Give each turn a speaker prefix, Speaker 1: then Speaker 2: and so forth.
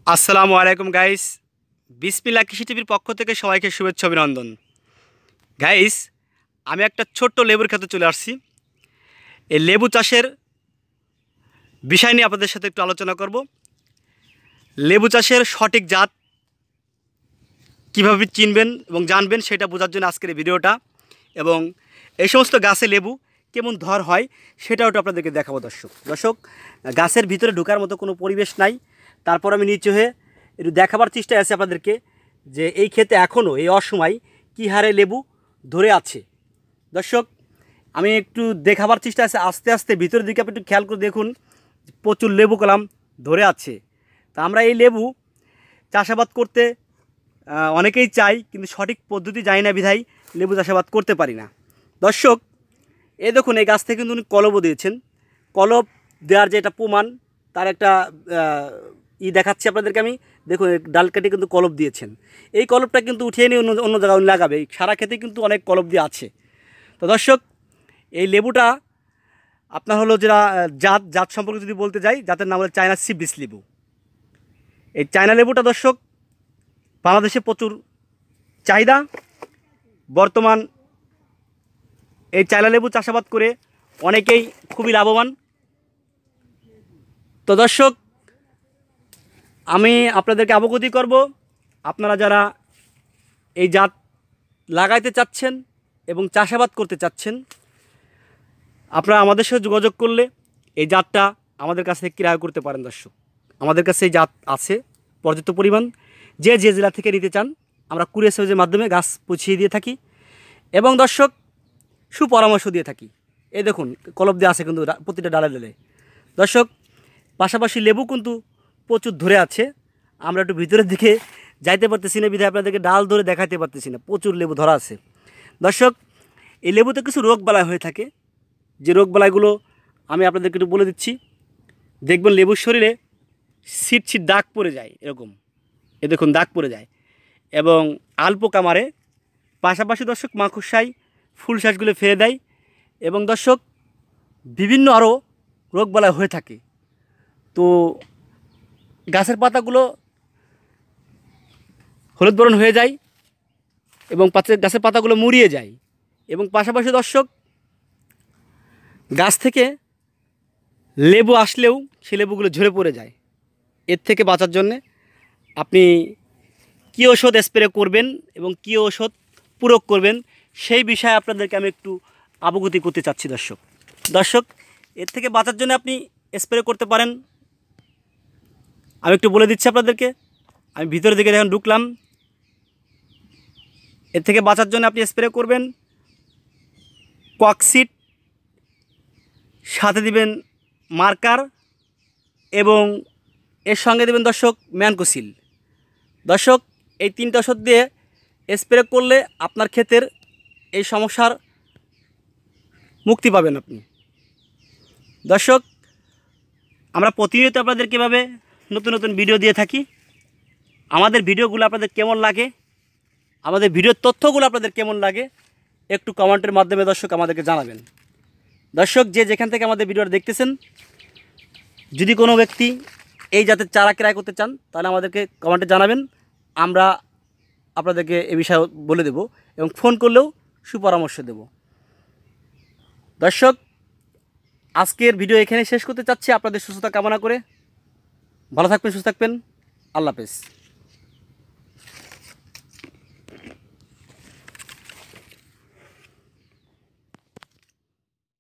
Speaker 1: আসসালামু আলাইকুম গাইস। বিসমিল্লাহ কৃষি টিভির পক্ষ থেকে সবাইকে শুভেচ্ছা অভিনন্দন। গাইস, আমি একটা ছোট্ট লেবুর ক্ষেতে চলে আসছি। এই লেবু চাষের বিষয় নিয়ে আপনাদের সাথে একটু আলোচনা করব। লেবু চাষের সঠিক জাত কীভাবে চিনবেন এবং জানবেন সেটা বোঝার জন্য আজকের এই ভিডিওটা, এবং এই সমস্ত গাছে লেবু কেমন ধর হয় সেটাও একটু আপনাদেরকে দেখাবো। দর্শক, গাছের ভিতরে ঢোকার মতো কোনো পরিবেশ নাই, তারপর আমি নিচে হয়ে একটু দেখাবার চেষ্টায় আছে আপনাদেরকে যে এই ক্ষেতে এখনও এই অসময় কী হারে লেবু ধরে আছে। দর্শক, আমি একটু দেখাবার চেষ্টা আছে আস্তে আস্তে ভিতরের দিকে আপনি একটু খেয়াল করে দেখুন, প্রচুর লেবু কলাম ধরে আছে। তা আমরা এই লেবু চাষাবাদ করতে অনেকেই চাই, কিন্তু সঠিক পদ্ধতি জানি না বিধায় লেবু চাষাবাদ করতে পারি না। দর্শক, এই দেখুন এই গাছ থেকে কিন্তু উনি কলবও দিয়েছেন। কলব দেওয়ার যে এটা প্রমাণ, তার একটা দেখাচ্ছি আপনাদেরকে আমি। দেখুন ডাল কেটে কিন্তু কলব দিয়েছেন। এই কলবটা কিন্তু উঠিয়ে নিয়ে অন্য জায়গায় উনি লাগাবে। সারা ক্ষেতে কিন্তু অনেক কলব দিয়ে আছে। তো দর্শক, এই লেবুটা আপনার হলো যেটা জাত সম্পর্কে যদি বলতে যাই, জাতের নাম হলো চায়না সিবিস লেবু। এই চায়না লেবুটা দর্শক বাংলাদেশে প্রচুর চাহিদা। বর্তমান এই চায়না লেবু চাষাবাদ করে অনেকেই খুবই লাভবান। তো দর্শক, আমি আপনাদেরকে অবগতি করব, আপনারা যারা এই জাত লাগাইতে চাচ্ছেন এবং চাষাবাদ করতে চাচ্ছেন, আপনারা আমাদের সাথে যোগাযোগ করলে এই জাতটা আমাদের কাছ থেকে ক্রয় করতে পারেন। দর্শক, আমাদের কাছে এই জাত আছে পর্যাপ্ত পরিমাণ। যে জেলা থেকে নিতে চান আমরা কুরিয়ার সার্ভিসের মাধ্যমে গাছ পৌঁছিয়ে দিয়ে থাকি এবং দর্শক সুপরামর্শ দিয়ে থাকি। এই দেখুন কলব দিয়ে আছে কিন্তু প্রতিটা ডালে ডালে। দর্শক, পাশাপাশি লেবু কিন্তু প্রচুর ধরে আছে। আমরা একটু ভিতরের দিকে যাইতে পারতেছি না বিধায় আপনাদেরকে ডাল ধরে দেখাতে পারতেছি না। প্রচুর লেবু ধরা আছে। দর্শক, এই লেবুতে কিছু রোগবালাই হয়ে থাকে, যে রোগবালাইগুলো আমি আপনাদেরকে একটু বলে দিচ্ছি। দেখবেন লেবুর শরীরে ছিট দাগ পড়ে যায়, এরকম এ দেখুন দাগ পড়ে যায়, এবং আলপোকা মারে। পাশাপাশি দর্শক মাকড়সাই ফুল শ্বাসগুলো ফেলে দেয়, এবং দর্শক বিভিন্ন আরও রোগবালাই হয়ে থাকে। তো গাছের পাতাগুলো হলুদ বরণ হয়ে যায় এবং গাছের পাতাগুলো মুড়িয়ে যায়, এবং পাশাপাশি দর্শক গাছ থেকে লেবু আসলেও সে লেবুগুলো ঝরে পড়ে যায়। এর থেকে বাঁচার জন্যে আপনি কী ওষুধ স্প্রে করবেন এবং কী ওষুধ প্রয়োগ করবেন সেই বিষয়ে আপনাদেরকে আমি একটু অবগতি করতে চাচ্ছি। দর্শক, এর থেকে বাঁচার জন্য আপনি স্প্রে করতে পারেন। আমি একটু বলে দিচ্ছি আপনাদেরকে। আমি ভিতরের দিকে যখন ঢুকলাম, এর থেকে বাঁচার জন্য আপনি স্প্রে করবেন ককসিট, সাথে দিবেন মার্কার, এবং এর সঙ্গে দেবেন দর্শক ম্যানকোসিল। দর্শক, এই তিনটা ওষুধ দিয়ে স্প্রে করলে আপনার ক্ষেতের এই সমস্যার মুক্তি পাবেন আপনি। দর্শক, আমরা প্রতিনিয়ত আপনাদের কীভাবে নতুন নতুন ভিডিও দিয়ে থাকি। আমাদের ভিডিওগুলো আপনাদের কেমন লাগে, আমাদের ভিডিওর তথ্যগুলো আপনাদের কেমন লাগে, একটু কমেন্টের মাধ্যমে দর্শক আমাদেরকে জানাবেন। দর্শক, যে যেখান থেকে আমাদের ভিডিওটা দেখতেছেন, যদি কোনো ব্যক্তি এই জাতের চারা ক্রয় করতে চান তাহলে আমাদেরকে কমেন্টে জানাবেন। আমরা আপনাদেরকে এ বিষয়ে বলে দেব এবং ফোন করলেও সুপরামর্শ দেব। দর্শক, আজকের ভিডিও এখানে শেষ করতে চাচ্ছি আপনাদের সুস্থতা কামনা করে। ভালো থাকবেন, সুস্থ থাকবেন। আল্লাহ হাফেজ।